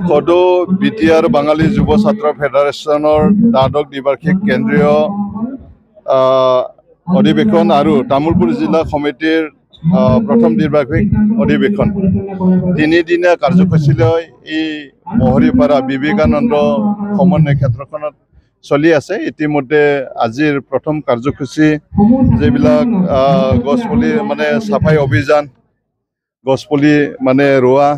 সদৌ বিটিআৰ বাঙালী যুৱ ছাত্ৰ ফেডাৰেশ্যনৰ দ্বাদশ দ্বিবাৰ্ষিক কেন্দ্ৰীয় অধিৱেশন আৰু তামুলপুৰ জিলা সমিতিৰ প্ৰথম দ্বিবাৰ্ষিক অধিৱেশন তিনিদিনীয়া কাৰ্যসূচীলৈ এই মহৰীপাৰা বিবেকানন্দ সমন্বয় ক্ষেত্ৰখনত চলি আছে। ইতিমধ্যে আজিৰ প্ৰথম কাৰ্যসূচী যিবিলাক গছপুলি মানে চাফাই অভিযান, গছপুলি মানে ৰোৱা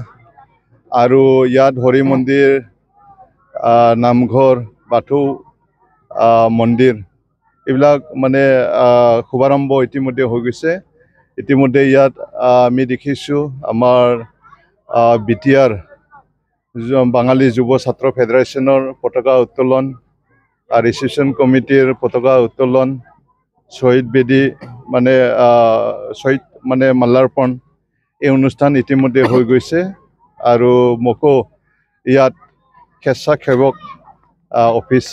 আৰু ইয়াত হৰি মন্দিৰ, নামঘৰ, বাথৌ মন্দিৰ এইবিলাক মানে শুভাৰম্ভ ইতিমধ্যে হৈ গৈছে। ইতিমধ্যে ইয়াত আমি দেখিছোঁ আমাৰ বিটিআৰ বাঙালী যুৱ ছাত্ৰ ফেডাৰেশ্যনৰ পতাকা উত্তোলন, ৰিচিপশ্যন কমিটিৰ পতাকা উত্তোলন, শ্বহীদ বেদী মানে মাল্যাৰ্পণ এই অনুষ্ঠান ইতিমধ্যে হৈ গৈছে। আৰু মোকো ইয়াত স্বেচ্ছাসেৱক অফিচ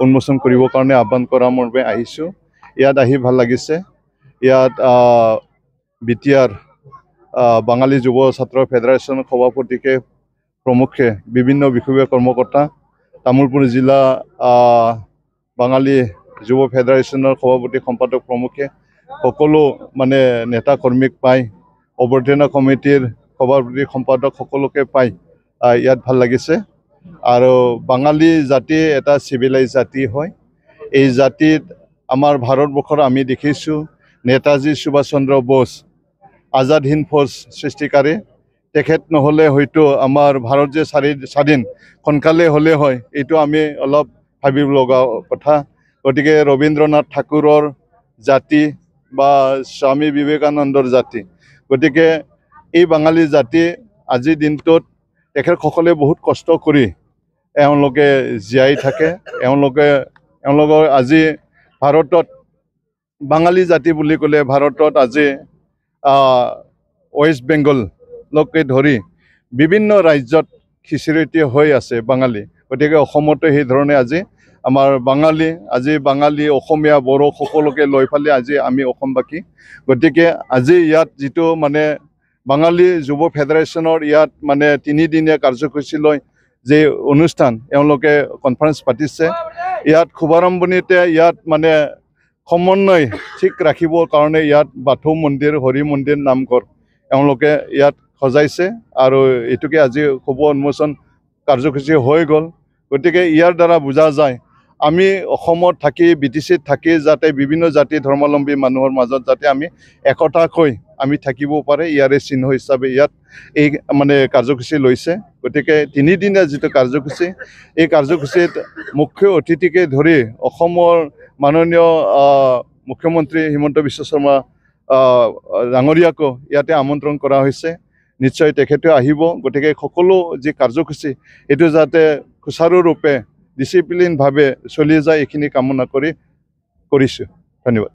উন্মোচন কৰিবৰ কাৰণে আহ্বান কৰাৰ বাবে আহিছোঁ। ইয়াত আহি ভাল লাগিছে। ইয়াত বিটিআৰ বাঙালী যুৱ ছাত্ৰ ফেডাৰেশ্যনৰ সভাপতিকে প্ৰমুখে বিভিন্ন বিষয় কৰ্মকৰ্তা, তামুলপুৰ জিলা বাঙালী যুৱ ফেডাৰেশ্যনৰ সভাপতি সম্পাদক প্ৰমুখে সকলো মানে নেতা কৰ্মীক পাই, অভ্যৰ্থনা কমিটিৰ সভাপতি সম্পাদক সকলোকে পাই ইয়াত ভাল লাগিছে। আৰু বাঙালী জাতি এটা চিভিলাইজ জাতি হয়। এই জাতিত আমাৰ ভাৰতবৰ্ষৰ আমি দেখিছোঁ নেতাজী সুভাষ চন্দ্ৰ বোস আজাদ হিন্দ ফৌজ সৃষ্টিকাৰী। তেখেত নহ'লে হয়তো আমাৰ ভাৰত যে স্বাধীন সোনকালে হ'লে হয়, এইটো আমি অলপ ভাবিব লগা কথা। গতিকে ৰবীন্দ্ৰনাথ ঠাকুৰৰ জাতি বা স্বামী বিবেকানন্দৰ জাতি, গতিকে এই বাঙালী জাতি আজিৰ দিনটোত তেখেতসকলে বহুত কষ্ট কৰি এওঁলোকে জীয়াই থাকে। এওঁলোকৰ আজি ভাৰতত বাঙালী জাতি বুলি ক'লে ভাৰতত আজি ৱেষ্ট বেংগলকে ধৰি বিভিন্ন ৰাজ্যত খিচিৰিটি হৈ আছে বাঙালী। গতিকে অসমতো সেইধৰণে আজি আমাৰ বাঙালী অসমীয়া বড়ো সকলোকে লৈ পেলাই আজি আমি অসমবাসী। গতিকে আজি ইয়াত যিটো মানে বাঙালী যুৱ ফেডাৰেশ্যনৰ ইয়াত মানে তিনিদিনীয়া কাৰ্যসূচীলৈ যে অনুষ্ঠান এওঁলোকে কনফাৰেঞ্চ পাতিছে, ইয়াত শুভাৰম্ভণিতে ইয়াত মানে সমন্বয় ঠিক ৰাখিবৰ কাৰণে ইয়াত বাথৌ মন্দিৰ, হৰি মন্দিৰ, নামঘৰ এওঁলোকে ইয়াত সজাইছে আৰু এইটোকে আজি শুভ উন্মোচন কাৰ্যসূচী হৈ গ'ল। গতিকে ইয়াৰ দ্বাৰা বুজা যায় আমি অসমত থাকি, BTCত থাকি যাতে বিভিন্ন জাতি ধৰ্মাৱলম্বী মানুহৰ মাজত যাতে আমি একতাকৈ আমি থাকিব পাৰে, ইয়াৰে চিহ্ন হিচাপে ইয়াত এই মানে কাৰ্যসূচী লৈছে। গতিকে তিনিদিনীয়া যিটো কাৰ্যসূচী, এই কাৰ্যসূচীত মুখ্য অতিথিকে ধৰি অসমৰ মাননীয় মুখ্যমন্ত্ৰী হিমন্ত বিশ্ব শৰ্মা ডাঙৰীয়াকো ইয়াতে আমন্ত্ৰণ কৰা হৈছে। নিশ্চয় তেখেতে আহিব। গতিকে সকলো যি কাৰ্যসূচী এইটো যাতে সুচাৰুৰূপে ডিচিপ্লিনভাৱে চলি যায় এইখিনি কামনা কৰিছোঁ। ধন্যবাদ।